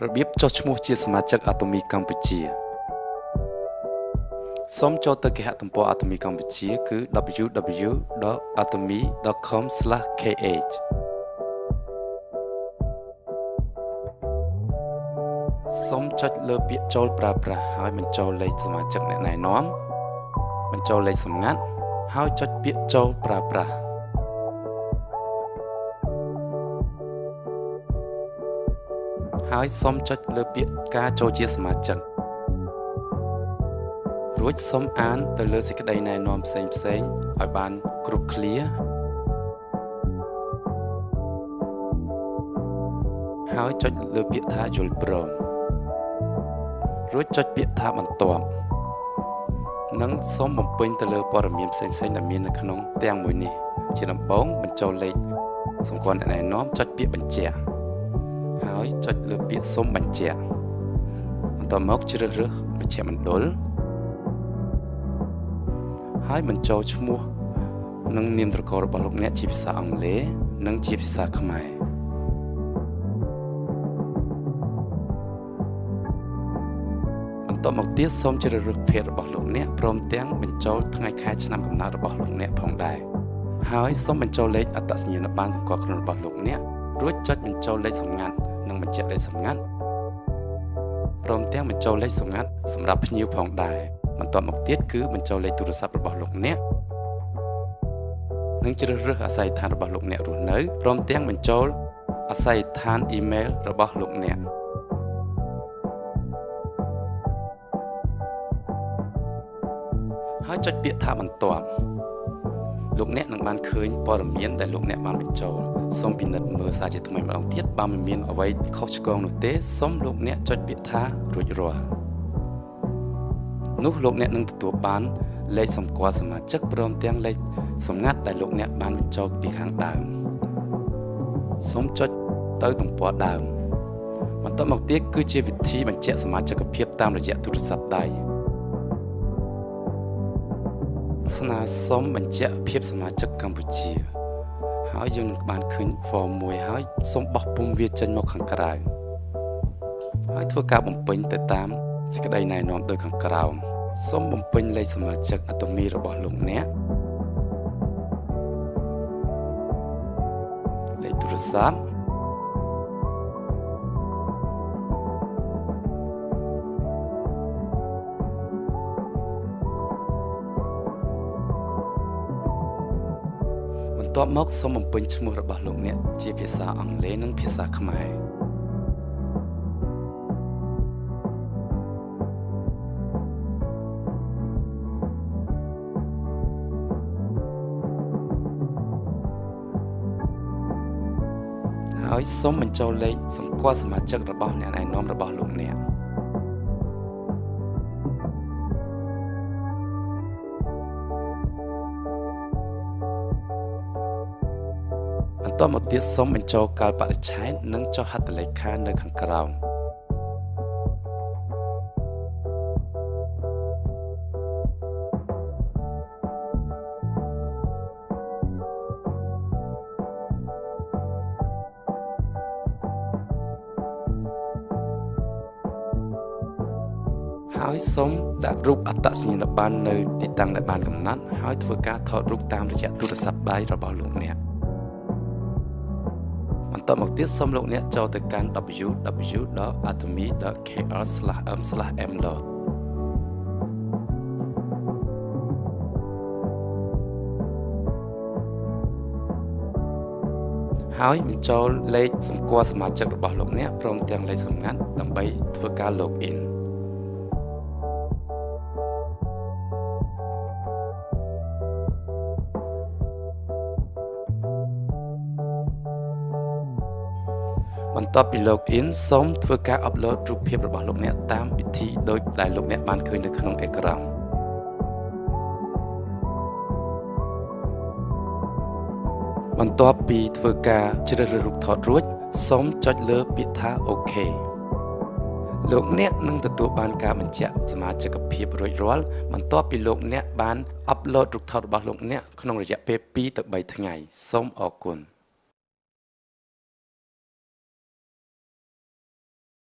របៀបចុះឈ្មោះជាសមាជិក Atomy កម្ពុជាសូមចូលទៅគេហទំព័រ Atomy កម្ពុជាគឺ www.atomy.com/kh សូមចុចលើពាក្យចូលប្រើប្រាស់ហើយបញ្ចូលលេខសមាជិកអ្នកណែនាំបញ្ចូលលេខសម្ងាត់ហើយចុចពាក្យចូលប្រើប្រាស់ហើយសូមចុចលើពាក្យការចូលជាសមាជិករួចសូមអានទៅលើសេចក្តីណែនាំផ្សេងៗឲ្យបានគ្រប់ឃ្លាហើយចុចលើពាក្យថាយល់ព្រមរួចចុចពាក្យថាបន្ទាប់និងសូមបំពេញទៅលើព័ត៌មានផ្សេងៗដែលមាននៅក្នុងទាំងមួយនេះជាដំបូងបញ្ចូលលេខសម្គាល់អ្នកណែនាំចុចពាក្យបញ្ជាក់ហើយចុចលើពាក្យសូមបញ្ជាក់បន្ទាប់មកជ្រើសរើសមជ្ឈមណ្ឌលហើយបញ្ចូលឈ្មោះនិងនាមត្រកូលរបស់លោកអ្នកជាភាសាអង់គ្លេសនិងជាភាសាខ្មែរបន្ទាប់មកទៀតសូមជ្រើសរើសភេទរបស់លោកអ្នកព្រមទាំងបញ្ចូលថ្ងៃខែឆ្នាំកំណើតរបស់លោកអ្នកផងដែរហើយសូមបញ្ចូលលេខអត្តសញ្ញាណប័ណ្ណសម្គាល់ខ្លួនរបស់លោកអ្នករួចចុចបញ្ចូលលេខសម្ងាត់និងបញ្ជាក់លេខសម្ងាត់ព្រមទាំងបញ្ចូលលេខសម្ងាត់សម្រាប់ភ្ញៀវផងដែរបន្ទាប់មកទៀតគឺបញ្ចូលលេខទូរស័ព្ទរបស់លោកអ្នកនិងជ្រើសរើសអាសយដ្ឋានរបស់លោកអ្នករស់នៅព្រមទាំងបញ្ចូលអាសយដ្ឋានអ៊ីមែលរបស់លោកអ្នកហើយចុចពាក្យថាបន្ទាប់លោកអ្នកនឹងបានឃើញព័ត៌មានដែលលោកអ្នកបានបញ្ចូលសូមពិនិត្យមើលសារជាថ្មីម្ដងទៀតបើមិនមានអ្វីខុសឆ្គងនោះទេសូមលោកអ្នកចុចពាក្យថារួចរាល់នោះលោកអ្នកនឹងទទួលបានលេខសម្គាល់សមាជិកព្រមទាំងលេខសម្ងាត់ដែលលោកអ្នកបានបញ្ចូលពីខាងដើមសូមចុចទៅទំព័រដើមបន្ទាប់មកទៀតគឺជាវិធីបញ្ជាក់សមាជិកភាពតាមរយៈទូរស័ព្ទដៃស្នើសុំបញ្ជាក់ភាពសមាជិកកម្ពុជាហើយយើងនឹងបានឃើញ form មួយហើយសូមបោះពុម្ពវាចេញមកខាងក្រៅហើយធ្វើការបំពេញទៅតាមសេចក្តីណែនាំដូចខាងក្រោមសូមបំពេញលេខសមាជិក Atomy របស់លោកអ្នកលេខទូរស័ព្ទបន្ទាប់មកសូមបំពេញឈ្មោះរបស់លោកអ្នកជាភាសាអង់គ្លេសនិងភាសាខ្មែរហើយសូមបញ្ចូលលេខសម្គាល់សមាជិករបស់អ្នកណែនាំរបស់លោកអ្នកបន្ទាប់មកទៀតសូមបញ្ចូលកាលបរិច្ឆេទនិងចុះហត្ថលេខានៅខាងក្រោមហើយសូមដាក់រូបអត្តសញ្ញាណប័ណ្ណនៅទីតាំងដែលបានកំណត់ហើយធ្វើការថតរូបតាមរយៈទូរស័ព្ទដៃរបស់លោកអ្នកបន្ទាប់មកទៀតសូមលោកអ្នកចូលទៅកាន់ www.atomy.kr/m/mload ហើយបញ្ចូលលេខសម្គាល់សមាជិករបស់លោកអ្នកព្រមទាំងលេខសម្ងាត់ដើម្បីធ្វើការ loginបន្ទាប់ពី login សូមធ្វើការ upload រូបភាពរបស់លោកអ្នកតាមវិធីដូចដែលលោកអ្នកបានឃើញនៅក្នុងអេក្រង់បន្ទាប់ពីធ្វើការជ្រើសរើសរូបថតរួចសូមចុចលើពាក្យថា OK លោកអ្នកនឹងទទួលបានការបញ្ជាក់សមាជិកភាពរួចរាល់បន្ទាប់ពីលោកអ្នកបាន upload រូបថតរបស់លោកអ្នកក្នុងរយៈពេល2 ទៅ 3 ថ្ងៃសូមអរគុណ